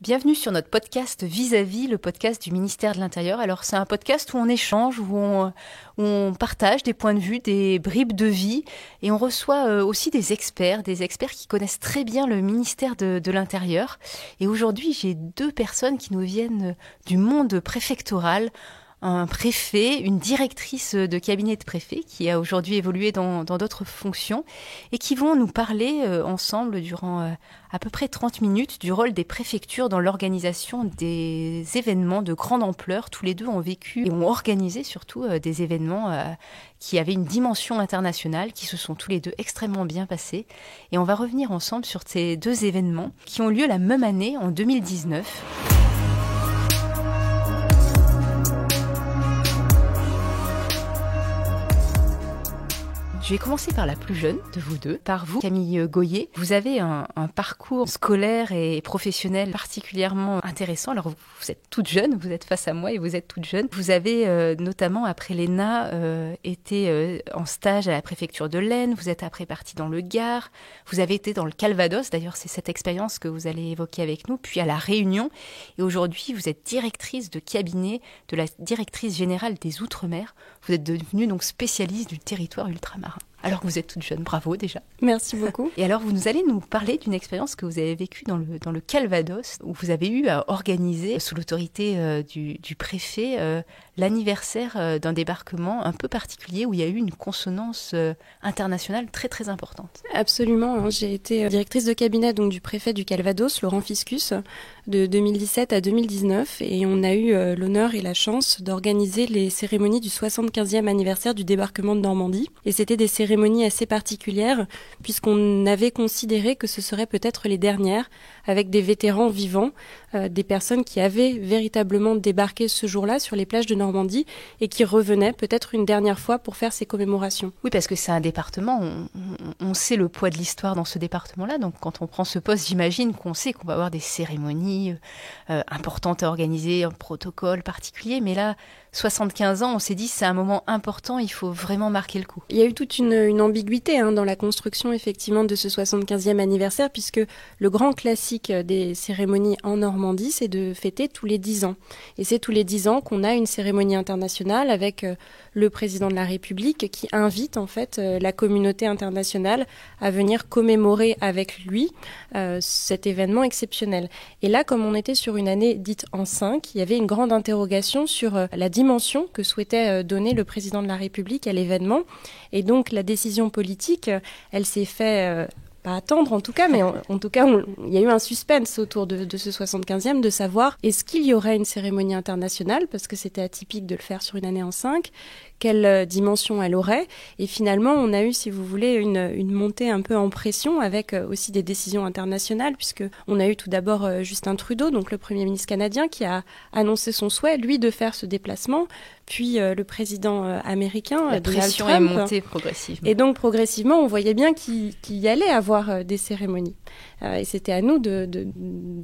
Bienvenue sur notre podcast Vis-à-vis, le podcast du ministère de l'Intérieur. Alors c'est un podcast où on échange, où on partage des points de vue, des bribes de vie et on reçoit aussi des experts qui connaissent très bien le ministère de l'Intérieur. Et aujourd'hui j'ai deux personnes qui nous viennent du monde préfectoral. Un préfet, une directrice de cabinet de préfet qui a aujourd'hui évolué dans d'autres fonctions et qui vont nous parler ensemble durant à peu près 30 minutes du rôle des préfectures dans l'organisation des événements de grande ampleur. Tous les deux ont vécu et ont organisé surtout des événements qui avaient une dimension internationale, qui se sont tous les deux extrêmement bien passés. Et on va revenir ensemble sur ces deux événements qui ont lieu la même année, en 2019. Je vais commencer par la plus jeune de vous deux, par vous, Camille Goyer. Vous avez un parcours scolaire et professionnel particulièrement intéressant. Alors, vous êtes toute jeune, vous êtes face à moi et vous êtes toute jeune. Vous avez notamment, après l'ENA, été en stage à la préfecture de l'Aisne. Vous êtes après parti dans le Gard. Vous avez été dans le Calvados. D'ailleurs, c'est cette expérience que vous allez évoquer avec nous. Puis à La Réunion. Et aujourd'hui, vous êtes directrice de cabinet de la directrice générale des Outre-mer. Vous êtes devenue donc spécialiste du territoire ultramarin. Alors que vous êtes toute jeune, bravo déjà. Merci beaucoup. Et alors vous allez nous parler d'une expérience que vous avez vécue dans le Calvados, où vous avez eu à organiser, sous l'autorité du préfet, l'anniversaire d'un débarquement un peu particulier, où il y a eu une consonance internationale très très importante. Absolument, j'ai été directrice de cabinet donc, du préfet du Calvados, Laurent Fiscus, de 2017 à 2019, et on a eu l'honneur et la chance d'organiser les cérémonies du 75e anniversaire du débarquement de Normandie. Et c'était des cérémonies assez particulières, puisqu'on avait considéré que ce seraient peut-être les dernières, avec des vétérans vivants, des personnes qui avaient véritablement débarqué ce jour-là sur les plages de Normandie et qui revenaient peut-être une dernière fois pour faire ces commémorations. Oui, parce que c'est un département, on sait le poids de l'histoire dans ce département-là, donc quand on prend ce poste, j'imagine qu'on sait qu'on va avoir des cérémonies importantes à organiser, un protocole particulier, mais là, 75 ans, on s'est dit c'est un moment important, il faut vraiment marquer le coup. Il y a eu toute une ambiguïté dans la construction effectivement de ce 75e anniversaire, puisque le grand classique des cérémonies en Normandie, c'est de fêter tous les 10 ans. Et c'est tous les 10 ans qu'on a une cérémonie internationale avec le président de la République qui invite en fait la communauté internationale à venir commémorer avec lui cet événement exceptionnel. Et là, comme on était sur une année dite en 5, il y avait une grande interrogation sur la dimension que souhaitait donner le président de la République à l'événement. Et donc la décision politique, elle s'est faite pas attendre en tout cas, mais en tout cas, il y a eu un suspense autour de ce 75e de savoir est-ce qu'il y aurait une cérémonie internationale, parce que c'était atypique de le faire sur une année en 5, quelle dimension elle aurait. Et finalement, on a eu, si vous voulez, une montée un peu en pression avec aussi des décisions internationales, puisque on a eu tout d'abord Justin Trudeau, donc le Premier ministre canadien, qui a annoncé son souhait, lui, de faire ce déplacement, puis le président américain, la Donald pression Trump. est montée progressivement. Et donc, progressivement, on voyait bien qu'il y allait avoir des cérémonies. Et c'était à nous de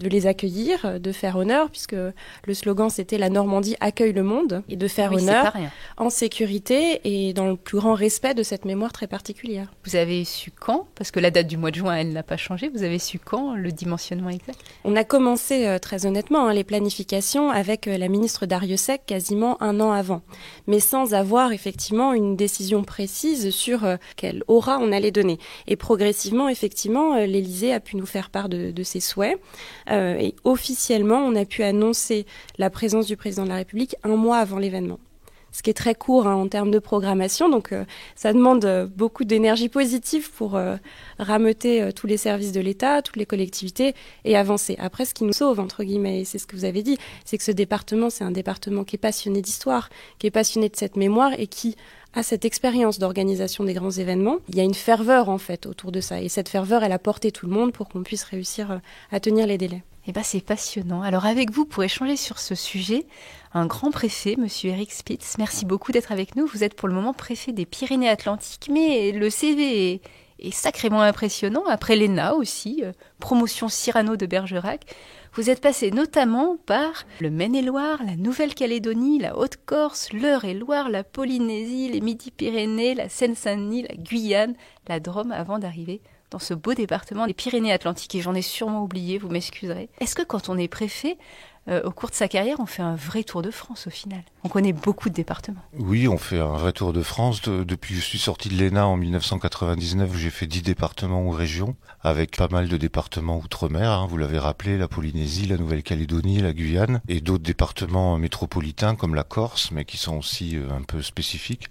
les accueillir, de faire honneur, puisque le slogan, c'était « La Normandie accueille le monde », et de faire honneur en sécurité et dans le plus grand respect de cette mémoire très particulière. Vous avez su quand? Parce que la date du mois de juin, elle n'a pas changé. Vous avez su quand le dimensionnement exact? On a commencé très honnêtement les planifications avec la ministre Darrieussecq quasiment un an avant, mais sans avoir effectivement une décision précise sur quelle aura on allait donner. Et progressivement, effectivement, l'Élysée a pu nous faire part de ses souhaits. Et officiellement, on a pu annoncer la présence du président de la République un mois avant l'événement. Ce qui est très court en termes de programmation, donc ça demande beaucoup d'énergie positive pour rameuter tous les services de l'État, toutes les collectivités et avancer. Après, ce qui nous sauve, entre guillemets, et c'est ce que vous avez dit, c'est que ce département, c'est un département qui est passionné d'histoire, qui est passionné de cette mémoire et qui a cette expérience d'organisation des grands événements. Il y a une ferveur en fait autour de ça et cette ferveur, elle a porté tout le monde pour qu'on puisse réussir à tenir les délais. Eh bien, c'est passionnant. Alors, avec vous, pour échanger sur ce sujet, un grand préfet, Monsieur Eric Spitz, merci beaucoup d'être avec nous. Vous êtes pour le moment préfet des Pyrénées-Atlantiques, mais le CV est sacrément impressionnant. Après l'ENA aussi, promotion Cyrano de Bergerac. Vous êtes passé notamment par le Maine-et-Loire, la Nouvelle-Calédonie, la Haute-Corse, l'Eure-et-Loire, la Polynésie, les Midi-Pyrénées, la Seine-Saint-Denis, la Guyane, la Drôme, avant d'arriver dans ce beau département des Pyrénées-Atlantiques, et j'en ai sûrement oublié, vous m'excuserez. Est-ce que quand on est préfet, au cours de sa carrière, on fait un vrai tour de France au final? On connaît beaucoup de départements. Oui, on fait un vrai tour de France. Depuis que je suis sorti de l'ENA en 1999, j'ai fait 10 départements ou régions, avec pas mal de départements outre-mer, vous l'avez rappelé, la Polynésie, la Nouvelle-Calédonie, la Guyane, et d'autres départements métropolitains comme la Corse, mais qui sont aussi un peu spécifiques.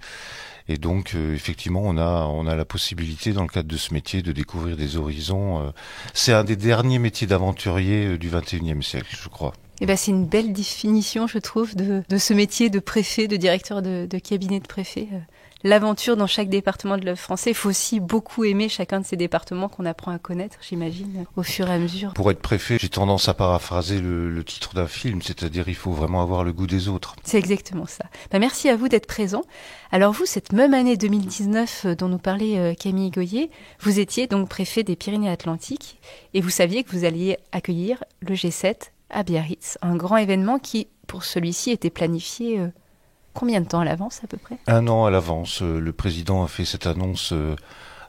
Et donc, effectivement, on a la possibilité, dans le cadre de ce métier, de découvrir des horizons. C'est un des derniers métiers d'aventurier du XXIe siècle, je crois. Eh ben, c'est une belle définition, je trouve, de ce métier de préfet, de directeur de cabinet de préfet. L'aventure dans chaque département de l'œuvre français. Il faut aussi beaucoup aimer chacun de ces départements qu'on apprend à connaître, j'imagine, au fur et à mesure. Pour être préfet, j'ai tendance à paraphraser le titre d'un film, c'est-à-dire il faut vraiment avoir le goût des autres. C'est exactement ça. Ben, merci à vous d'être présent. Alors vous, cette même année 2019 dont nous parlait Camille Goyer, vous étiez donc préfet des Pyrénées-Atlantiques et vous saviez que vous alliez accueillir le G7 à Biarritz, un grand événement qui, pour celui-ci, était planifié combien de temps à l'avance à peu près ? 1 an à l'avance. Le président a fait cette annonce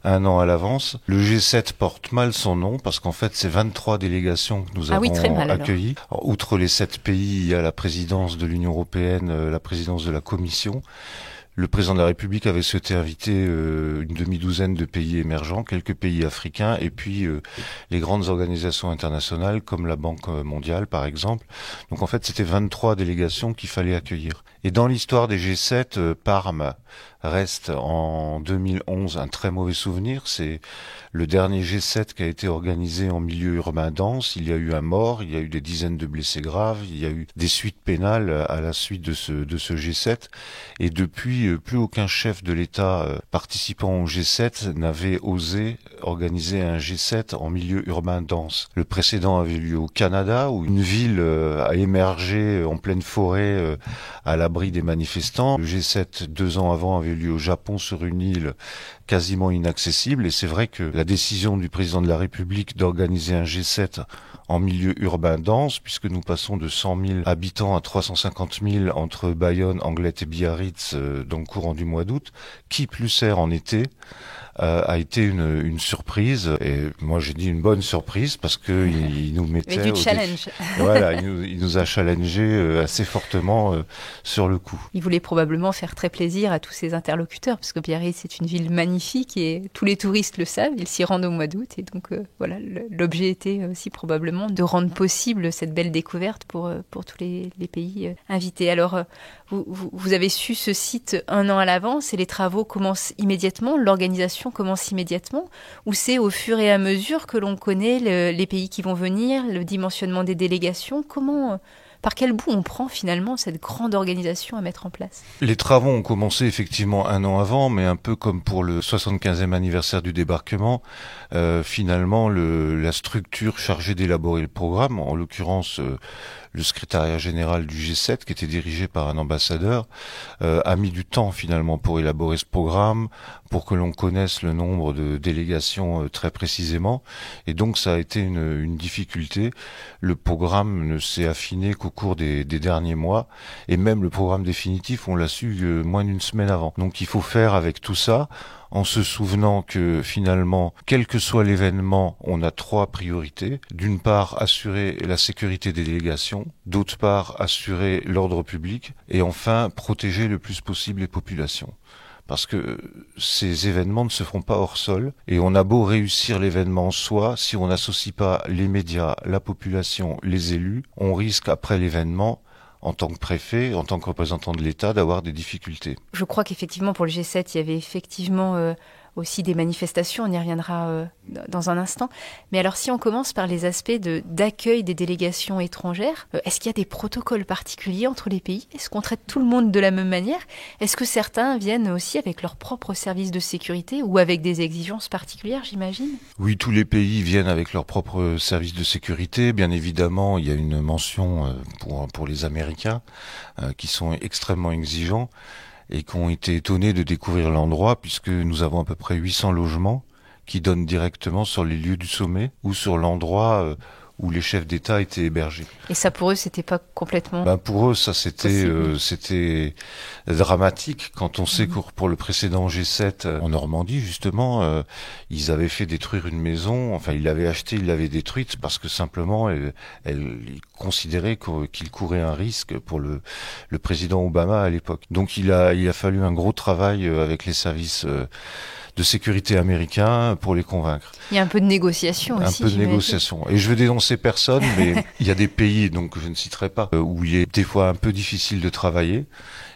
1 an à l'avance. Le G7 porte mal son nom parce qu'en fait, c'est 23 délégations que nous avons accueillies. Alors, outre les 7 pays, il y a la présidence de l'Union européenne, la présidence de la Commission. Le président de la République avait souhaité inviter une demi-douzaine de pays émergents, quelques pays africains, et puis les grandes organisations internationales comme la Banque mondiale, par exemple. Donc en fait, c'était 23 délégations qu'il fallait accueillir. Et dans l'histoire des G7, Parme reste en 2011 un très mauvais souvenir. C'est le dernier G7 qui a été organisé en milieu urbain dense. Il y a eu un mort, il y a eu des dizaines de blessés graves, il y a eu des suites pénales à la suite de ce G7. Et depuis, plus aucun chef de l'État participant au G7 n'avait osé organiser un G7 en milieu urbain dense. Le précédent avait lieu au Canada, où une ville a émergé en pleine forêt à l'abri des manifestants. Le G7, 2 ans avant, avait lieu au Japon sur une île quasiment inaccessible. Et c'est vrai que la décision du président de la République d'organiser un G7 en milieu urbain dense, puisque nous passons de 100 000 habitants à 350 000 entre Bayonne, Anglet et Biarritz dans le courant du mois d'août, qui plus est en été, a été une surprise. Et moi j'ai dit une bonne surprise parce que il nous mettait du challenge. Voilà, il nous a challengé assez fortement sur le coup. Il voulait probablement faire très plaisir à tous ses interlocuteurs parce que Biarritz c'est une ville magnifique et tous les touristes le savent, ils s'y rendent au mois d'août et donc voilà, l'objet était aussi probablement de rendre possible cette belle découverte pour tous les pays invités. Alors vous avez su ce site 1 an à l'avance et les travaux commencent immédiatement, l'organisation commence immédiatement, ou c'est au fur et à mesure que l'on connaît les pays qui vont venir, le dimensionnement des délégations, par quel bout on prend finalement cette grande organisation à mettre en place? Les travaux ont commencé effectivement 1 an avant, mais un peu comme pour le 75e anniversaire du débarquement, finalement la structure chargée d'élaborer le programme, en l'occurrence le secrétariat général du G7, qui était dirigé par un ambassadeur, a mis du temps finalement pour élaborer ce programme, pour que l'on connaisse le nombre de délégations très précisément. Et donc ça a été une difficulté. Le programme ne s'est affiné qu'au cours des derniers mois. Et même le programme définitif, on l'a su moins d'1 semaine avant. Donc il faut faire avec tout ça, en se souvenant que finalement, quel que soit l'événement, on a 3 priorités. D'une part, assurer la sécurité des délégations. D'autre part, assurer l'ordre public. Et enfin, protéger le plus possible les populations. Parce que ces événements ne se feront pas hors sol. Et on a beau réussir l'événement en soi, si on n'associe pas les médias, la population, les élus, on risque après l'événement, en tant que préfet, en tant que représentant de l'État, d'avoir des difficultés. Je crois qu'effectivement, pour le G7, il y avait effectivement aussi des manifestations, on y reviendra dans un instant. Mais alors, si on commence par les aspects d'accueil des délégations étrangères, est-ce qu'il y a des protocoles particuliers entre les pays? Est-ce qu'on traite tout le monde de la même manière? Est-ce que certains viennent aussi avec leur propre service de sécurité ou avec des exigences particulières, j'imagine? Oui, tous les pays viennent avec leur propre service de sécurité. Bien évidemment, il y a une mention pour les Américains qui sont extrêmement exigeants et qui ont été étonnés de découvrir l'endroit puisque nous avons à peu près 800 logements qui donnent directement sur les lieux du sommet ou sur l'endroit où les chefs d'État étaient hébergés. Et ça, pour eux, c'était pas complètement... Pour eux, ça, c'était dramatique. Quand on sait que pour le précédent G7 en Normandie, justement, ils avaient fait détruire une maison. Enfin, ils l'avaient achetée, ils l'avaient détruite parce que simplement, ils considéraient qu'ils couraient un risque pour le président Obama à l'époque. Donc, il a fallu un gros travail avec les services de sécurité américains pour les convaincre. Il y a un peu de négociation aussi. Un peu de négociation. Et je veux dénoncer personne, mais il y a des pays, donc je ne citerai pas, où il est des fois un peu difficile de travailler.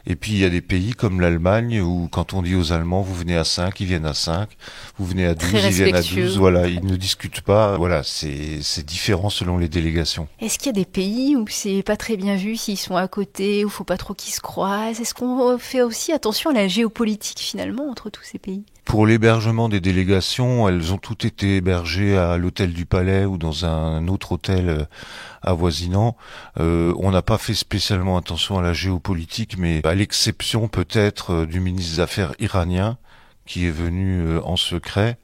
Et puis il y a des pays comme l'Allemagne où quand on dit aux Allemands vous venez à 5, ils viennent à 5, vous venez à 12, ils viennent à 12, voilà, ils ne discutent pas. Voilà, c'est différent selon les délégations. Est-ce qu'il y a des pays où c'est pas très bien vu s'ils sont à côté, où il faut pas trop qu'ils se croisent? Est-ce qu'on fait aussi attention à la géopolitique finalement entre tous ces pays? Pour l'hébergement des délégations, elles ont toutes été hébergées à l'hôtel du Palais ou dans un autre hôtel avoisinant. On n'a pas fait spécialement attention à la géopolitique, mais à l'exception peut-être du ministre des Affaires iranien qui est venu en secret,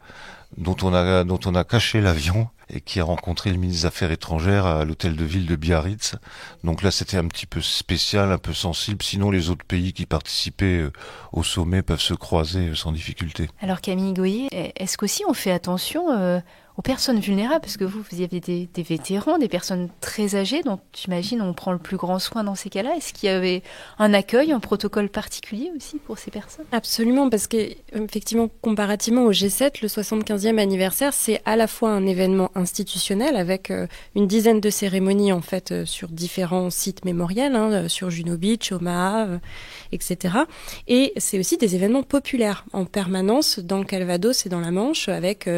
dont on a caché l'avion et qui a rencontré le ministre des Affaires étrangères à l'hôtel de ville de Biarritz. Donc là, c'était un petit peu spécial, un peu sensible. Sinon, les autres pays qui participaient au sommet peuvent se croiser sans difficulté. Alors Camille Goyer, est-ce qu'aussi on fait attention aux personnes vulnérables? Parce que vous y avez des vétérans, des personnes très âgées, dont j'imagine on prend le plus grand soin dans ces cas-là. Est-ce qu'il y avait un accueil, un protocole particulier aussi pour ces personnes? Absolument, parce qu'effectivement, comparativement au G7, le 75e anniversaire, c'est à la fois un événement institutionnel avec une dizaine de cérémonies en fait sur différents sites mémoriels, sur Juno Beach, Omaha, etc. Et c'est aussi des événements populaires en permanence dans le Calvados et dans la Manche avec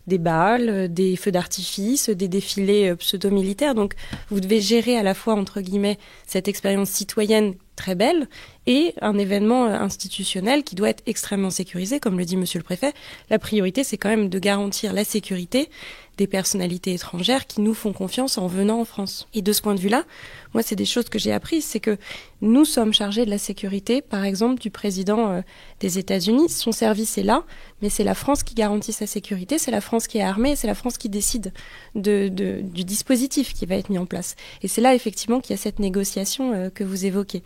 des bals, des feux d'artifice, des défilés pseudo-militaires. Donc vous devez gérer à la fois, entre guillemets, cette expérience citoyenne très belle et un événement institutionnel qui doit être extrêmement sécurisé. Comme le dit Monsieur le Préfet, la priorité, c'est quand même de garantir la sécurité des personnalités étrangères qui nous font confiance en venant en France. Et de ce point de vue-là, moi, c'est des choses que j'ai apprises, c'est que nous sommes chargés de la sécurité, par exemple, du président des États-Unis. Son service est là, mais c'est la France qui garantit sa sécurité, c'est la France qui est armée, c'est la France qui décide du dispositif qui va être mis en place. Et c'est là, effectivement, qu'il y a cette négociation que vous évoquez.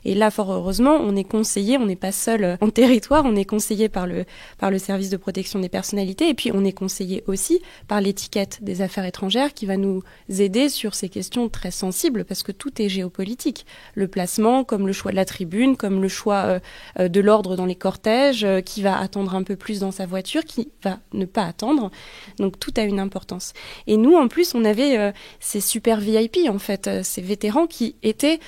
Et là, fort heureusement, on est conseillé, on n'est pas seul en territoire, on est conseillé par le service de protection des personnalités, et puis on est conseillé aussi par l'étiquette des affaires étrangères qui va nous aider sur ces questions très sensibles, parce que tout est géopolitique. Le placement, comme le choix de la tribune, comme le choix de l'ordre dans les cortèges, qui va attendre un peu plus dans sa voiture, qui va ne pas attendre. Donc tout a une importance. Et nous, en plus, on avait ces super VIP, en fait, ces vétérans qui étaient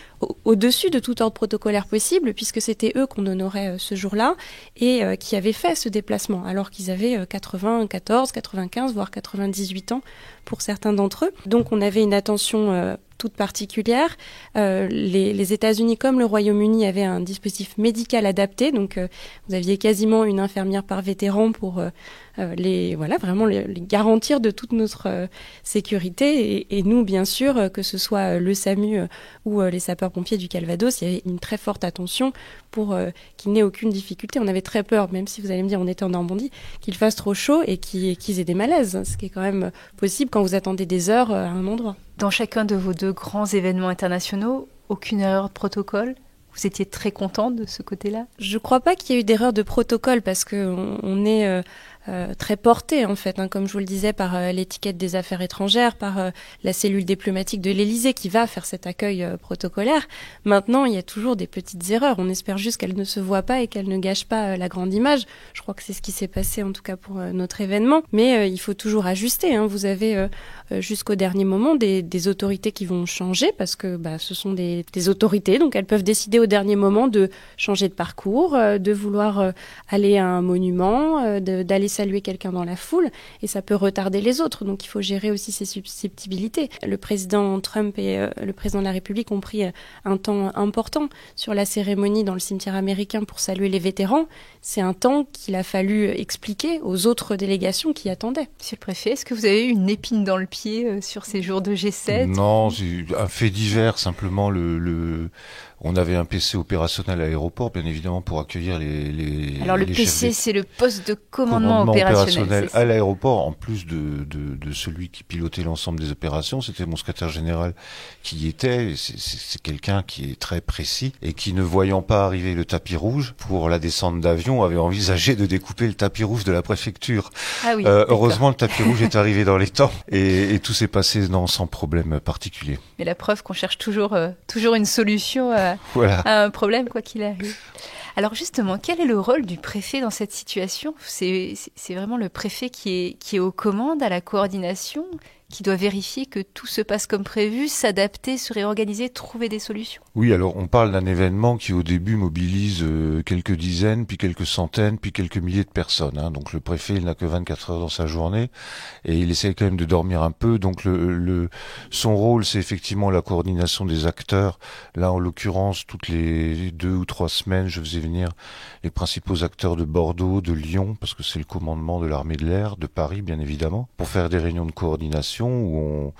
au-dessus de tout ordre protocolaire possible, puisque c'était eux qu'on honorait ce jour-là, et qui avaient fait ce déplacement, alors qu'ils avaient 94, 95, voire 98 ans pour certains d'entre eux. Donc on avait une attention toute particulière. Les États-Unis comme le Royaume-Uni avaient un dispositif médical adapté, donc vous aviez quasiment une infirmière par vétéran pour les garantir de toute notre sécurité. Et nous, bien sûr, que ce soit le SAMU ou les sapeurs-pompiers du Calvados, il y avait une très forte attention pour qu'il n'ait aucune difficulté. On avait très peur, même si vous allez me dire on était en Normandie, qu'il fasse trop chaud et qu'ils aient des malaises, ce qui est quand même possible quand vous attendez des heures à un endroit. Dans chacun de vos deux grands événements internationaux, aucune erreur de protocole? Vous étiez très contente de ce côté-là? Je ne crois pas qu'il y ait eu d'erreur de protocole parce qu'on est très porté, en fait, comme je vous le disais, par l'étiquette des affaires étrangères, par la cellule diplomatique de l'Élysée qui va faire cet accueil protocolaire. Maintenant, il y a toujours des petites erreurs. On espère juste qu'elles ne se voient pas et qu'elles ne gâchent pas la grande image. Je crois que c'est ce qui s'est passé, en tout cas, pour notre événement. Mais il faut toujours ajuster. Vous avez jusqu'au dernier moment des autorités qui vont changer parce que ce sont des autorités, donc elles peuvent décider au dernier moment de changer de parcours, de vouloir aller à un monument, d'aller saluer quelqu'un dans la foule, et ça peut retarder les autres. Donc il faut gérer aussi ces susceptibilités. Le président Trump et le président de la République ont pris un temps important sur la cérémonie dans le cimetière américain pour saluer les vétérans. C'est un temps qu'il a fallu expliquer aux autres délégations qui attendaient. Monsieur le Préfet, est-ce que vous avez eu une épine dans le pied sur ces jours de G7? Non, c'est un fait divers, simplement On avait un PC opérationnel à l'aéroport, bien évidemment, pour accueillir les Alors le PC, c'est le poste de commandement opérationnel à l'aéroport, en plus de celui qui pilotait l'ensemble des opérations. C'était mon secrétaire général qui y était. C'est quelqu'un qui est très précis et qui, ne voyant pas arriver le tapis rouge pour la descente d'avion, avait envisagé de découper le tapis rouge de la préfecture. Ah oui, heureusement, le tapis rouge est arrivé dans les temps et tout s'est passé sans problème particulier. Mais la preuve qu'on cherche toujours une solution à un problème, quoi qu'il arrive. Alors justement, quel est le rôle du préfet dans cette situation ? C'est vraiment le préfet qui est aux commandes, à la coordination, qui doit vérifier que tout se passe comme prévu, s'adapter, se réorganiser, trouver des solutions. Oui, alors on parle d'un événement qui au début mobilise quelques dizaines, puis quelques centaines, puis quelques milliers de personnes. Donc le préfet, il n'a que 24 heures dans sa journée et il essaie quand même de dormir un peu. Donc son rôle, c'est effectivement la coordination des acteurs. Là, en l'occurrence, toutes les 2 ou 3 semaines, je faisais venir les principaux acteurs de Bordeaux, de Lyon, parce que c'est le commandement de l'armée de l'air, de Paris, bien évidemment, pour faire des réunions de coordination où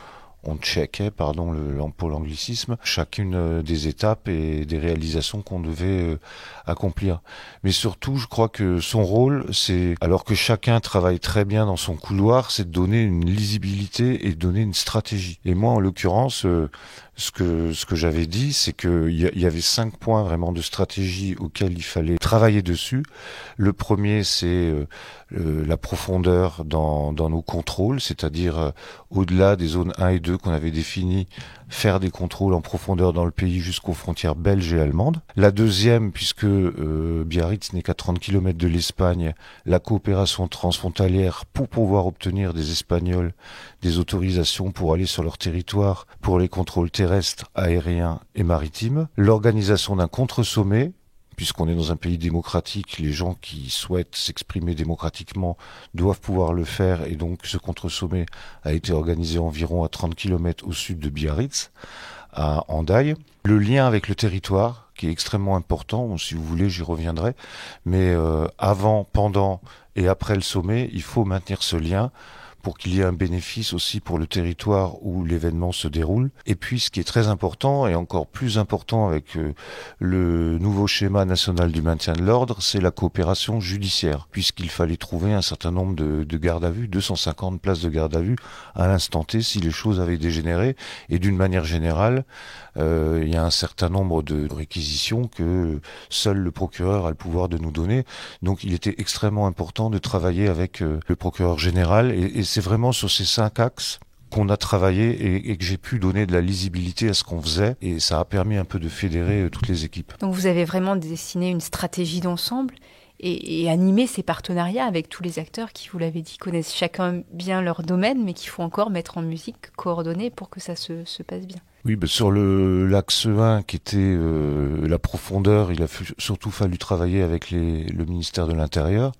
on checkait, pour l'anglicisme, chacune des étapes et des réalisations qu'on devait accomplir. Mais surtout, je crois que son rôle, c'est, alors que chacun travaille très bien dans son couloir, c'est de donner une lisibilité et de donner une stratégie. Et moi, en l'occurrence, ce que j'avais dit, c'est qu'il y avait 5 points vraiment de stratégie auxquels il fallait travailler dessus. Le premier, c'est la profondeur dans nos contrôles, c'est-à-dire au-delà des zones 1 et 2 qu'on avait définies, faire des contrôles en profondeur dans le pays jusqu'aux frontières belges et allemandes. La deuxième, puisque Biarritz n'est qu'à 30 km de l'Espagne, la coopération transfrontalière pour pouvoir obtenir des Espagnols des autorisations pour aller sur leur territoire pour les contrôles terrestres, aériens et maritimes. L'organisation d'un contre-sommet, puisqu'on est dans un pays démocratique, les gens qui souhaitent s'exprimer démocratiquement doivent pouvoir le faire, et donc ce contre-sommet a été organisé environ à 30 km au sud de Biarritz, à Hendaye. Le lien avec le territoire, qui est extrêmement important, si vous voulez j'y reviendrai, mais avant, pendant et après le sommet, il faut maintenir ce lien pour qu'il y ait un bénéfice aussi pour le territoire où l'événement se déroule. Et puis, ce qui est très important, et encore plus important avec le nouveau schéma national du maintien de l'ordre, c'est la coopération judiciaire, puisqu'il fallait trouver un certain nombre de gardes à vue, 250 places de garde à vue à l'instant T si les choses avaient dégénéré. Et d'une manière générale, il y a un certain nombre de réquisitions que seul le procureur a le pouvoir de nous donner. Donc, il était extrêmement important de travailler avec le procureur général, et c'est vraiment sur ces 5 axes qu'on a travaillé et que j'ai pu donner de la lisibilité à ce qu'on faisait, et ça a permis un peu de fédérer toutes les équipes. Donc vous avez vraiment dessiné une stratégie d'ensemble et animé ces partenariats avec tous les acteurs qui, vous l'avez dit, connaissent chacun bien leur domaine, mais qu'il faut encore mettre en musique, coordonner pour que ça se passe bien. Oui, sur l'axe 1 qui était la profondeur, il a surtout fallu travailler avec le ministère de l'Intérieur.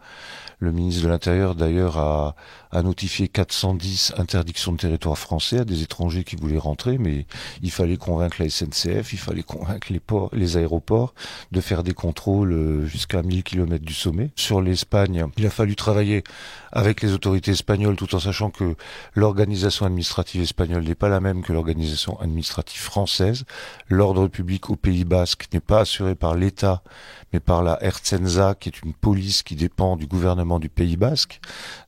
Le ministre de l'Intérieur, d'ailleurs, a notifié 410 interdictions de territoire français à des étrangers qui voulaient rentrer, mais il fallait convaincre la SNCF, il fallait convaincre les aéroports de faire des contrôles jusqu'à 1000 km du sommet. Sur l'Espagne, il a fallu travailler avec les autorités espagnoles, tout en sachant que l'organisation administrative espagnole n'est pas la même que l'organisation administrative française. L'ordre public au Pays Basque n'est pas assuré par l'État, mais par la Ertzaintza, qui est une police qui dépend du gouvernement du Pays Basque.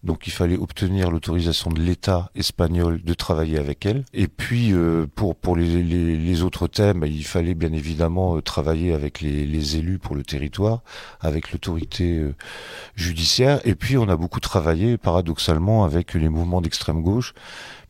Donc il fallait obtenir l'autorisation de l'État espagnol de travailler avec elle. Et puis pour les autres thèmes, il fallait bien évidemment travailler avec les élus pour le territoire, avec l'autorité judiciaire. Et puis on a beaucoup travaillé paradoxalement avec les mouvements d'extrême gauche,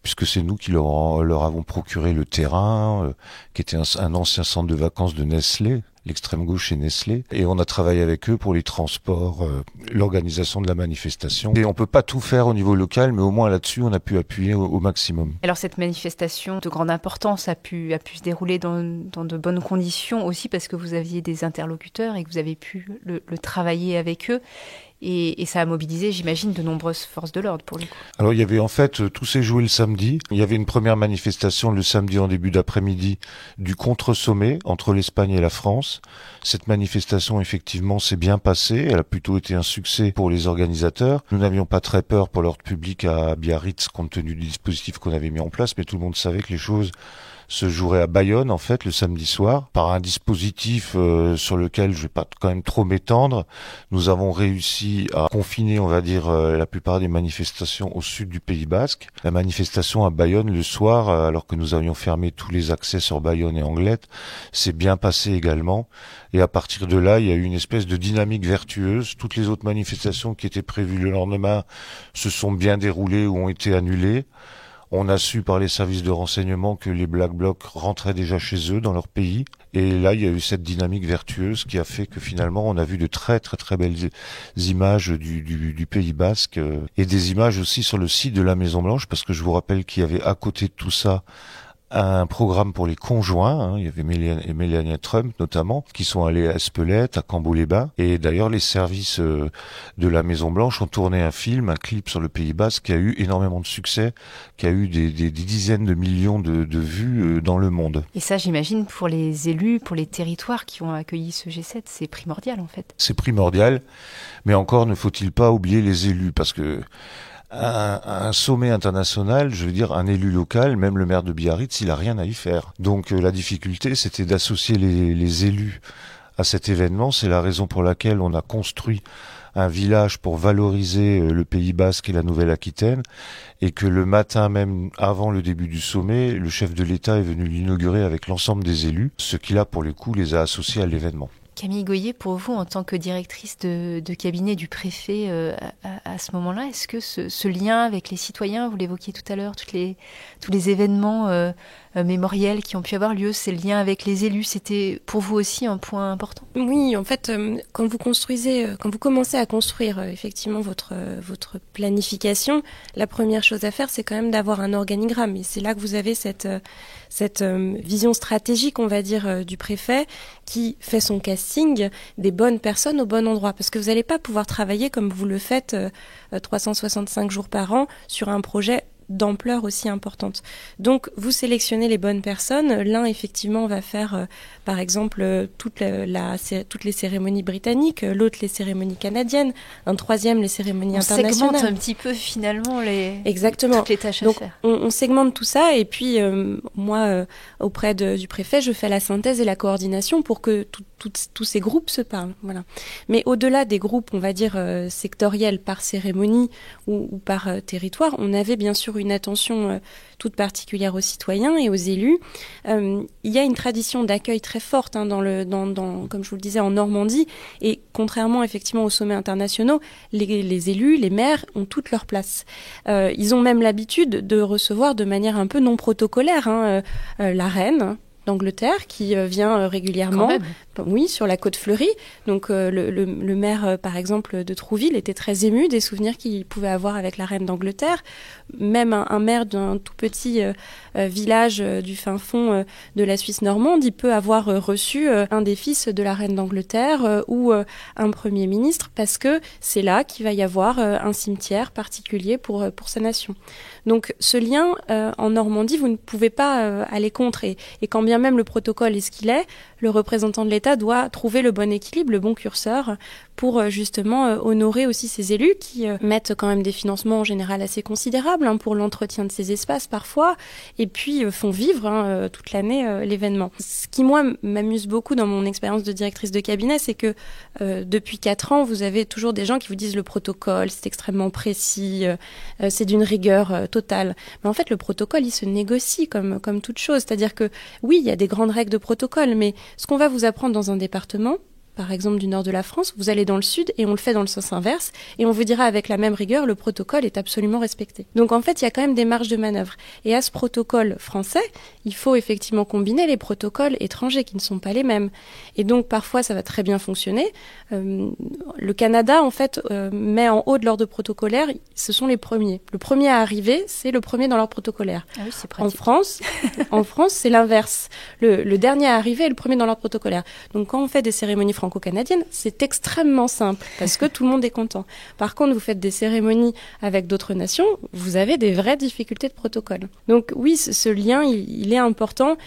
puisque c'est nous qui leur avons procuré le terrain, qui était un ancien centre de vacances de Nestlé, l'extrême gauche chez Nestlé, et on a travaillé avec eux pour les transports, l'organisation de la manifestation. Et on peut pas tout faire au niveau local, mais au moins là-dessus, on a pu appuyer au maximum. Alors cette manifestation de grande importance a pu se dérouler dans de bonnes conditions aussi parce que vous aviez des interlocuteurs et que vous avez pu le travailler avec eux. Et ça a mobilisé, j'imagine, de nombreuses forces de l'ordre pour le coup. Alors il y avait en fait, tout s'est joué le samedi. Il y avait une première manifestation le samedi en début d'après-midi du contre-sommet entre l'Espagne et la France. Cette manifestation, effectivement, s'est bien passée. Elle a plutôt été un succès pour les organisateurs. Nous n'avions pas très peur pour l'ordre public à Biarritz compte tenu du dispositif qu'on avait mis en place, mais tout le monde savait que les choses se jouerait à Bayonne, en fait, le samedi soir, par un dispositif sur lequel je vais pas quand même trop m'étendre. Nous avons réussi à confiner, on va dire, la plupart des manifestations au sud du Pays Basque. La manifestation à Bayonne le soir, alors que nous avions fermé tous les accès sur Bayonne et Anglette, s'est bien passé également. Et à partir de là, il y a eu une espèce de dynamique vertueuse. Toutes les autres manifestations qui étaient prévues le lendemain se sont bien déroulées ou ont été annulées. On a su par les services de renseignement que les Black Blocs rentraient déjà chez eux, dans leur pays. Et là, il y a eu cette dynamique vertueuse qui a fait que finalement, on a vu de très très très belles images du Pays Basque et des images aussi sur le site de la Maison Blanche, parce que je vous rappelle qu'il y avait à côté de tout ça un programme pour les conjoints, il y avait Melania Trump notamment, qui sont allés à Espelette, à Cambo-les-Bains, et d'ailleurs les services de la Maison Blanche ont tourné un clip sur le Pays Basque qui a eu énormément de succès, qui a eu des dizaines de millions de vues dans le monde. Et ça, j'imagine, pour les élus, pour les territoires qui ont accueilli ce G7, c'est primordial en fait. C'est primordial, mais encore ne faut-il pas oublier les élus, parce que un sommet international, je veux dire, un élu local, même le maire de Biarritz, il a rien à y faire. Donc la difficulté, c'était d'associer les élus à cet événement. C'est la raison pour laquelle on a construit un village pour valoriser le Pays Basque et la Nouvelle-Aquitaine, et que le matin même, avant le début du sommet, le chef de l'État est venu l'inaugurer avec l'ensemble des élus, ce qui là, pour le coup, les a associés à l'événement. Camille Goyer, pour vous, en tant que directrice de cabinet du préfet à ce moment-là, est-ce que ce lien avec les citoyens, vous l'évoquiez tout à l'heure, tous les événements mémoriels qui ont pu avoir lieu, ces liens avec les élus, c'était pour vous aussi un point important ? Oui, en fait, quand vous commencez à construire effectivement votre planification, la première chose à faire, c'est quand même d'avoir un organigramme. Et c'est là que vous avez cette vision stratégique, on va dire, du préfet, qui fait son casting des bonnes personnes au bon endroit. Parce que vous n'allez pas pouvoir travailler comme vous le faites 365 jours par an sur un projet d'ampleur aussi importante. Donc, vous sélectionnez les bonnes personnes. L'un, effectivement, va faire, par exemple, toutes les cérémonies britanniques, l'autre, les cérémonies canadiennes, un troisième, les cérémonies internationales. On segmente un petit peu, finalement, Exactement. toutes les tâches Donc, à faire. On segmente tout ça, et puis, moi, auprès du préfet, je fais la synthèse et la coordination pour que tous ces groupes se parlent. Voilà. Mais au-delà des groupes, on va dire, sectoriels par cérémonie ou par territoire, on avait bien sûr une attention toute particulière aux citoyens et aux élus. Il y a une tradition d'accueil très forte comme je vous le disais, en Normandie, et contrairement effectivement aux sommets internationaux, les élus, les maires ont toute leur place. Ils ont même l'habitude de recevoir de manière un peu non protocolaire la reine d'Angleterre qui vient régulièrement, oui, sur la côte fleurie. Donc le maire, par exemple, de Trouville était très ému des souvenirs qu'il pouvait avoir avec la reine d'Angleterre. Même un maire d'un tout petit village du fin fond de la Suisse normande, il peut avoir reçu un des fils de la reine d'Angleterre ou un premier ministre, parce que c'est là qu'il va y avoir un cimetière particulier pour sa nation. Donc ce lien en Normandie, vous ne pouvez pas aller contre. Et quand bien même le protocole est ce qu'il est, le représentant de l'État doit trouver le bon équilibre, le bon curseur pour justement honorer aussi ces élus qui mettent quand même des financements en général assez considérables pour l'entretien de ces espaces parfois, et puis font vivre toute l'année l'événement. Ce qui, moi, m'amuse beaucoup dans mon expérience de directrice de cabinet, c'est que depuis 4 ans, vous avez toujours des gens qui vous disent le protocole, c'est extrêmement précis, c'est d'une rigueur totale. Mais en fait, le protocole, il se négocie comme toute chose. C'est-à-dire que, oui, il y a des grandes règles de protocole, mais ce qu'on va vous apprendre dans un département, par exemple du nord de la France, vous allez dans le sud et on le fait dans le sens inverse, et on vous dira avec la même rigueur, le protocole est absolument respecté. Donc en fait, il y a quand même des marges de manœuvre. Et à ce protocole français, il faut effectivement combiner les protocoles étrangers qui ne sont pas les mêmes. Et donc parfois, ça va très bien fonctionner. Le Canada, en fait, met en haut de l'ordre protocolaire, ce sont les premiers. Le premier à arriver, c'est le premier dans l'ordre protocolaire. Ah oui, c'est pratique. En France, c'est l'inverse. Le dernier à arriver est le premier dans l'ordre protocolaire. Donc quand on fait des cérémonies franco-canadiennes, c'est extrêmement simple parce que tout le monde est content. Par contre, vous faites des cérémonies avec d'autres nations, vous avez des vraies difficultés de protocole. Donc oui, ce lien, il est important.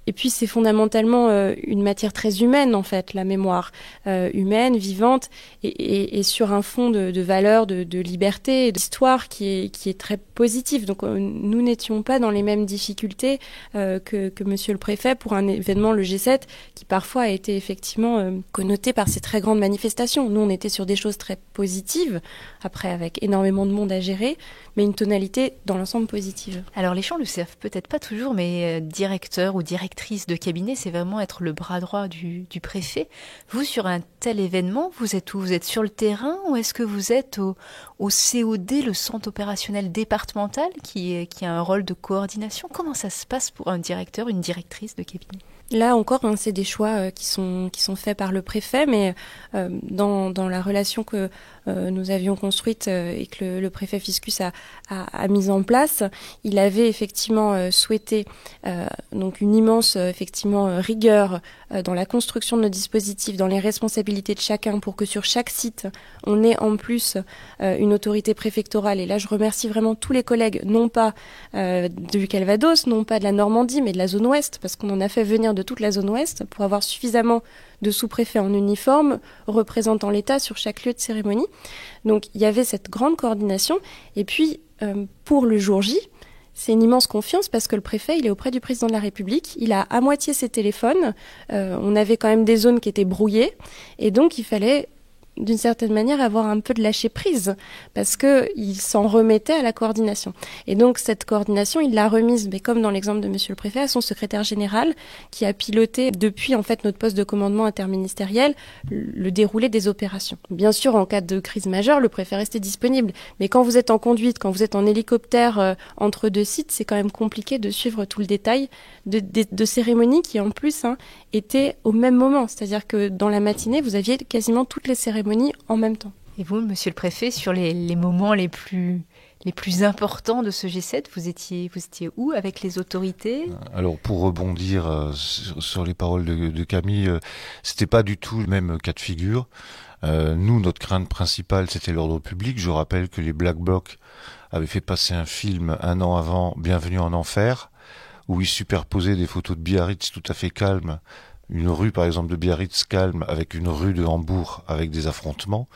Et Et puis c'est fondamentalement une matière très humaine en fait, la mémoire, humaine, vivante, et sur un fond de valeurs, de liberté, d'histoire qui est très positif. Donc nous n'étions pas dans les mêmes difficultés que Monsieur le Préfet pour un événement, le G7, qui parfois a été effectivement connoté par ces très grandes manifestations. Nous on était sur des choses très positives, après avec énormément de monde à gérer, mais une tonalité dans l'ensemble positive. Alors les gens le savent peut-être pas toujours, mais directeur ou directrice de cabinet, c'est vraiment être le bras droit du préfet. Vous, sur un tel événement, vous êtes où? Vous êtes sur le terrain ou est-ce que vous êtes au COD, le centre opérationnel départemental, qui a un rôle de coordination? Comment ça se passe pour un directeur, une directrice de cabinet? Là encore, c'est des choix qui sont faits par le préfet, mais dans la relation que nous avions construite et que le préfet Fiscus a mise en place, il avait effectivement souhaité donc une immense rigueur dans la construction de nos dispositifs, dans les responsabilités de chacun, pour que sur chaque site, on ait en plus une autorité préfectorale. Et là, je remercie vraiment tous les collègues, non pas du Calvados, non pas de la Normandie, mais de la zone ouest, parce qu'on en a fait venir de toute la zone ouest pour avoir suffisamment de sous-préfets en uniforme représentant l'État sur chaque lieu de cérémonie. Donc il y avait cette grande coordination. Et puis pour le jour J, c'est une immense confiance parce que le préfet, il est auprès du président de la République. Il a à moitié ses téléphones. On avait quand même des zones qui étaient brouillées. Et donc il fallait d'une certaine manière avoir un peu de lâcher prise parce que il s'en remettait à la coordination. Et donc cette coordination, il l'a remise, mais comme dans l'exemple de Monsieur le Préfet, à son secrétaire général qui a piloté depuis en fait notre poste de commandement interministériel le déroulé des opérations. Bien sûr, en cas de crise majeure, le préfet restait disponible, mais quand vous êtes en conduite, quand vous êtes en hélicoptère entre deux sites, c'est quand même compliqué de suivre tout le détail de cérémonies qui en plus étaient au même moment. C'est-à-dire que dans la matinée, vous aviez quasiment toutes les cérémonies en même temps. Et vous, Monsieur le Préfet, sur les moments les plus importants de ce G7, vous étiez où avec les autorités? Alors pour rebondir sur les paroles de Camille, c'était pas du tout le même cas de figure. Nous, notre crainte principale, c'était l'ordre public. Je rappelle que les Black Blocs avaient fait passer un film un an avant, Bienvenue en Enfer, où ils superposaient des photos de Biarritz tout à fait calmes, une rue par exemple de Biarritz calme avec une rue de Hambourg avec des affrontements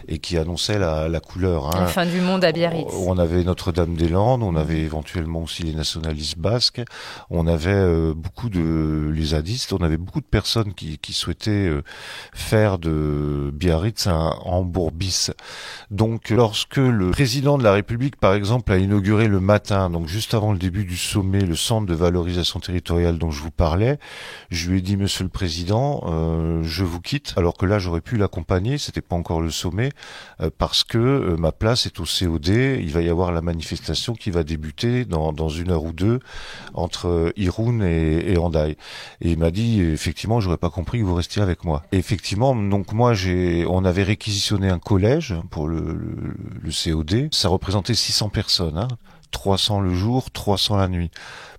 et qui annonçait la couleur. La fin du monde à Biarritz. On avait Notre-Dame-des-Landes, on avait éventuellement aussi les nationalistes basques, on avait beaucoup les zadistes, on avait beaucoup de personnes qui souhaitaient faire de Biarritz un Hambourg bis. Donc lorsque le président de la République par exemple a inauguré le matin, donc juste avant le début du sommet, le centre de valorisation territoriale dont je vous parlais, je lui ai dit: Monsieur le Président, je vous quitte, alors que là j'aurais pu l'accompagner, c'était pas encore le sommet, parce que ma place est au COD, il va y avoir la manifestation qui va débuter dans 1 heure ou 2 entre Irun et Hendaye. Et il m'a dit, effectivement, j'aurais pas compris que vous restiez avec moi. Et effectivement, donc on avait réquisitionné un collège pour le COD, ça représentait 600 personnes, 300 le jour, 300 la nuit,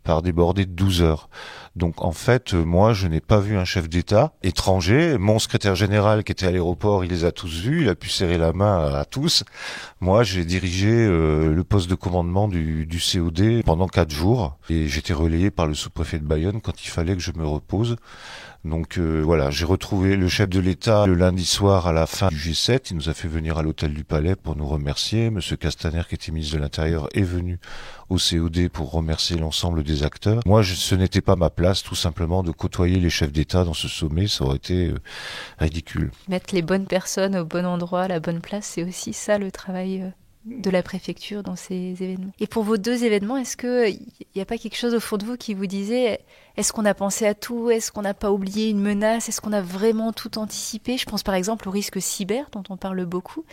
par des bordées de 12 heures. Donc en fait, moi, je n'ai pas vu un chef d'État étranger. Mon secrétaire général qui était à l'aéroport, il les a tous vus, il a pu serrer la main à tous. Moi, j'ai dirigé le poste de commandement du COD pendant 4 jours et j'étais relayé par le sous-préfet de Bayonne quand il fallait que je me repose. Donc voilà, j'ai retrouvé le chef de l'État le lundi soir à la fin du G7. Il nous a fait venir à l'hôtel du Palais pour nous remercier. Monsieur Castaner, qui était ministre de l'Intérieur, est venu au COD pour remercier l'ensemble des acteurs. Moi, ce n'était pas ma place, tout simplement, de côtoyer les chefs d'État dans ce sommet. Ça aurait été ridicule. Mettre les bonnes personnes au bon endroit, à la bonne place, c'est aussi ça le travail de la préfecture dans ces événements. Et pour vos 2 événements, est-ce qu'il n'y a pas quelque chose au fond de vous qui vous disait, est-ce qu'on a pensé à tout? Est-ce qu'on n'a pas oublié une menace? Est-ce qu'on a vraiment tout anticipé? Je pense par exemple au risque cyber dont on parle beaucoup.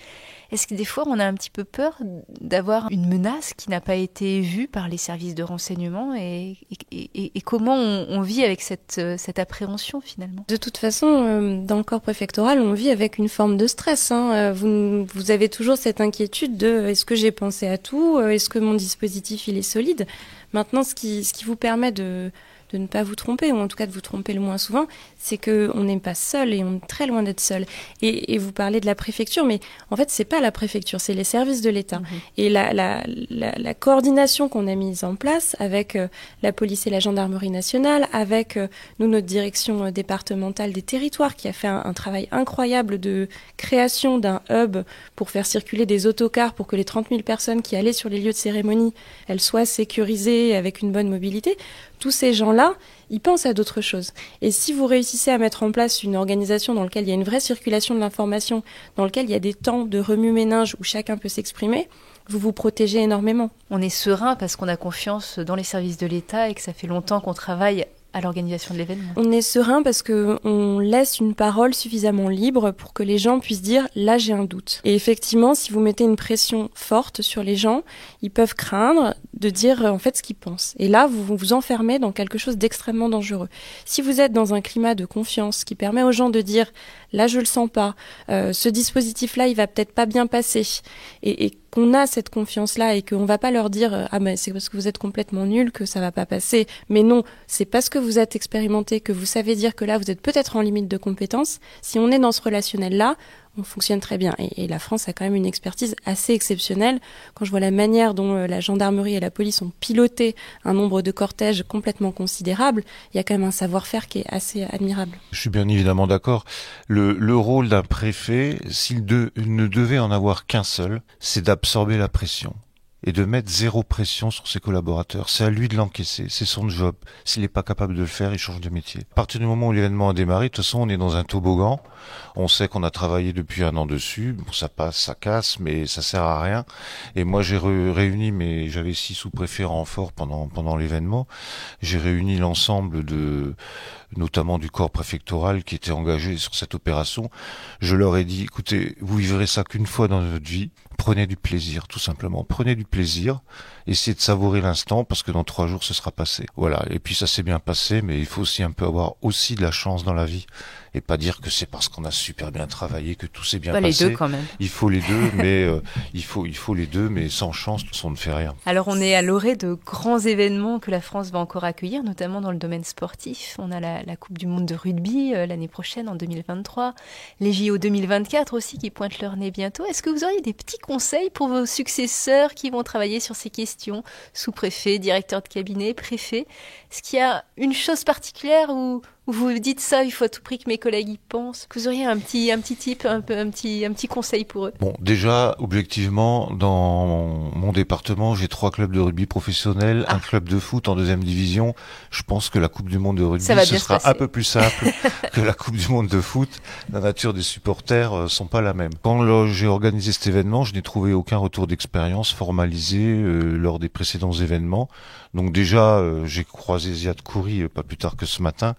Est-ce que des fois on a un petit peu peur d'avoir une menace qui n'a pas été vue par les services de renseignement et comment on vit avec cette appréhension finalement? De toute façon, dans le corps préfectoral, on vit avec une forme de stress. Vous avez toujours cette inquiétude de est-ce que j'ai pensé à tout? Est-ce que mon dispositif il est solide? Maintenant, ce qui vous permet de de ne pas vous tromper, ou en tout cas de vous tromper le moins souvent, c'est qu'on n'est pas seul et on est très loin d'être seul. Et vous parlez de la préfecture, mais en fait, c'est pas la préfecture, c'est les services de l'État. Et la coordination qu'on a mise en place avec la police et la gendarmerie nationale, avec notre direction départementale des territoires qui a fait un travail incroyable de création d'un hub pour faire circuler des autocars pour que les 30 000 personnes qui allaient sur les lieux de cérémonie, elles soient sécurisées avec une bonne mobilité. Tous ces gens-là, ils pensent à d'autres choses. Et si vous réussissez à mettre en place une organisation dans laquelle il y a une vraie circulation de l'information, dans laquelle il y a des temps de remue-ménage où chacun peut s'exprimer, vous vous protégez énormément. On est serein parce qu'on a confiance dans les services de l'État et que ça fait longtemps qu'on travaille à l'organisation de l'événement. On est serein parce qu'on laisse une parole suffisamment libre pour que les gens puissent dire « là j'ai un doute ». Et effectivement, si vous mettez une pression forte sur les gens, ils peuvent craindre de dire en fait ce qu'ils pensent. Et là, vous vous enfermez dans quelque chose d'extrêmement dangereux. Si vous êtes dans un climat de confiance qui permet aux gens de dire « là je le sens pas, ce dispositif-là il va peut-être pas bien passer » et qu'on a cette confiance-là et qu'on va pas leur dire « ah ben c'est parce que vous êtes complètement nul que ça va pas passer ». Mais non, c'est parce que vous êtes expérimenté, que vous savez dire que là vous êtes peut-être en limite de compétences. Si on est dans ce relationnel-là, on fonctionne très bien. Et la France a quand même une expertise assez exceptionnelle. Quand je vois la manière dont la gendarmerie et la police ont piloté un nombre de cortèges complètement considérable, il y a quand même un savoir-faire qui est assez admirable. Je suis bien évidemment d'accord. Le rôle d'un préfet, s'il ne devait en avoir qu'un seul, c'est d'absorber la pression et de mettre zéro pression sur ses collaborateurs. C'est à lui de l'encaisser, c'est son job. S'il n'est pas capable de le faire, il change de métier. À partir du moment où l'événement a démarré, de toute façon, on est dans un toboggan. On sait qu'on a travaillé depuis 1 an dessus. Bon, ça passe, ça casse, mais ça sert à rien. Et moi, j'ai réuni, j'avais 6 sous-préfets en renfort pendant l'événement. J'ai réuni l'ensemble notamment du corps préfectoral qui était engagé sur cette opération. Je leur ai dit, écoutez, vous vivrez ça qu'une fois dans votre vie. Prenez du plaisir, tout simplement. Prenez du plaisir. Essayez de savourer l'instant parce que dans 3 jours, ce sera passé. Voilà. Et puis ça s'est bien passé, mais il faut aussi un peu avoir aussi de la chance dans la vie. Et pas dire que c'est parce qu'on a super bien travaillé que tout s'est bien passé. Les deux quand même. Il faut les deux, mais il faut les deux, mais sans chance, on ne fait rien. Alors on est à l'orée de grands événements que la France va encore accueillir, notamment dans le domaine sportif. On a la Coupe du Monde de rugby l'année prochaine, en 2023. Les JO 2024 aussi qui pointent leur nez bientôt. Est-ce que vous auriez des petits conseils pour vos successeurs qui vont travailler sur ces questions, sous-préfet, directeur de cabinet, préfet? Est-ce qu'il y a une chose particulière où vous vous dites ça, il faut à tout prix que mes collègues y pensent? Vous auriez un petit tip, un petit conseil pour eux? Bon, déjà, objectivement, dans mon département, j'ai 3 clubs de rugby professionnels, un club de foot en 2e division. Je pense que la Coupe du Monde de rugby, ce sera un peu plus simple que la Coupe du Monde de foot. La nature des supporters sont pas la même. Quand j'ai organisé cet événement, je n'ai trouvé aucun retour d'expérience formalisé lors des précédents événements. Donc déjà, j'ai croisé Ziad Khoury pas plus tard que ce matin.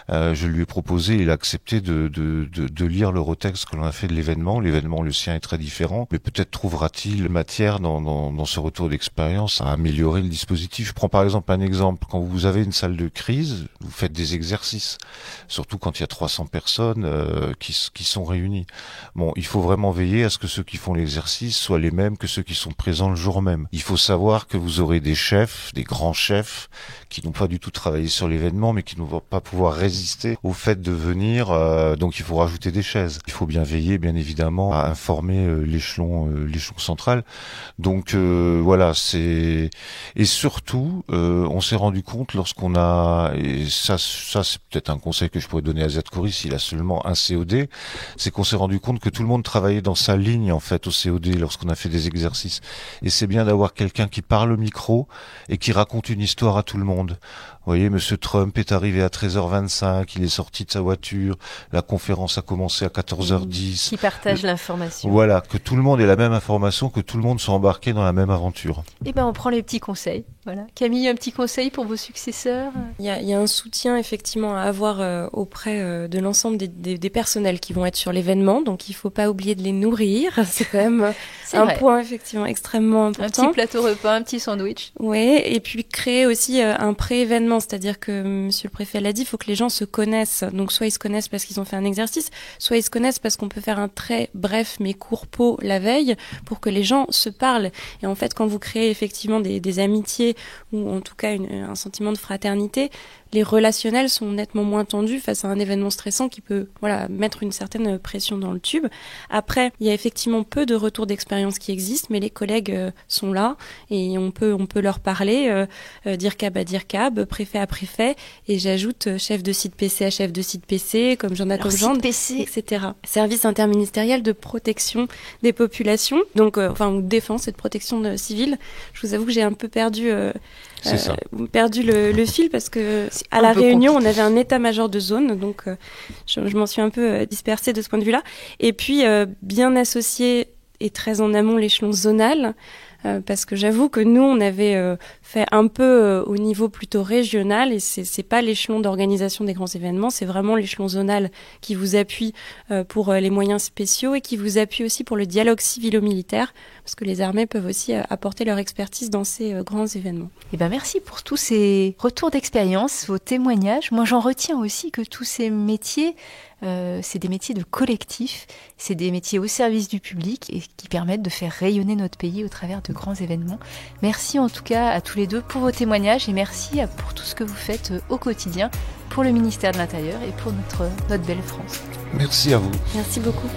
Je lui ai proposé, il a accepté de lire l'Eurotext que l'on a fait de l'événement. L'événement, le sien, est très différent, mais peut-être trouvera-t-il matière dans ce retour d'expérience à améliorer le dispositif. Je prends par exemple un exemple. Quand vous avez une salle de crise, vous faites des exercices, surtout quand il y a 300 personnes qui sont réunies. Bon, il faut vraiment veiller à ce que ceux qui font l'exercice soient les mêmes que ceux qui sont présents le jour même. Il faut savoir que vous aurez des chefs, des grands chefs, qui n'ont pas du tout travaillé sur l'événement, mais qui ne vont pas pouvoir résister au fait de venir, donc il faut rajouter des chaises. Il faut bien veiller, bien évidemment, à informer l'échelon central. Donc voilà, et surtout, on s'est rendu compte lorsqu'on a, et ça c'est peut-être un conseil que je pourrais donner à Ziad Khoury s'il a seulement un COD, c'est qu'on s'est rendu compte que tout le monde travaillait dans sa ligne en fait au COD lorsqu'on a fait des exercices. Et c'est bien d'avoir quelqu'un qui parle au micro et qui raconte une histoire à tout le monde. Vous voyez, Monsieur Trump est arrivé à 13h25, il est sorti de sa voiture, la conférence a commencé à 14h10. Qui partage l'information. Voilà, que tout le monde ait la même information, que tout le monde soit embarqué dans la même aventure. Eh ben, on prend les petits conseils. Voilà. Camille, un petit conseil pour vos successeurs? Il y a un soutien effectivement à avoir auprès de l'ensemble des personnels qui vont être sur l'événement, donc il ne faut pas oublier de les nourrir. C'est quand même point effectivement extrêmement important. Un petit plateau repas, un petit sandwich. Oui, et puis créer aussi un pré-événement, c'est-à-dire que Monsieur le Préfet l'a dit, il faut que les gens se connaissent. Donc soit ils se connaissent parce qu'ils ont fait un exercice, soit ils se connaissent parce qu'on peut faire un très bref mais court pot la veille pour que les gens se parlent. Et en fait, quand vous créez effectivement des amitiés ou en tout cas un sentiment de fraternité, les relationnels sont nettement moins tendus face à un événement stressant qui peut mettre une certaine pression dans le tube. Après, il y a effectivement peu de retours d'expérience qui existent, mais les collègues sont là et on peut leur parler, DIRCAB à DIRCAB, préfet à préfet, et j'ajoute chef de site PC à chef de site PC, comme j'en ai comme genre, etc. Service interministériel de protection des populations, donc ou défense et de protection civile. Je vous avoue que j'ai un peu perdu le fil parce que à La Réunion, on avait un état-major de zone, donc je m'en suis un peu dispersée de ce point de vue-là. Et puis, bien associé et très en amont l'échelon zonal, parce que j'avoue que nous, on avait fait un peu au niveau plutôt régional, et c'est pas l'échelon d'organisation des grands événements, c'est vraiment l'échelon zonal qui vous appuie pour les moyens spéciaux et qui vous appuie aussi pour le dialogue civilo-militaire, parce que les armées peuvent aussi apporter leur expertise dans ces grands événements. Eh ben merci pour tous ces retours d'expérience, vos témoignages. Moi, j'en retiens aussi que tous ces métiers, c'est des métiers de collectif, c'est des métiers au service du public et qui permettent de faire rayonner notre pays au travers de grands événements. Merci en tout cas à tous les deux pour vos témoignages et merci pour tout ce que vous faites au quotidien pour le ministère de l'Intérieur et pour notre belle France. Merci à vous. Merci beaucoup.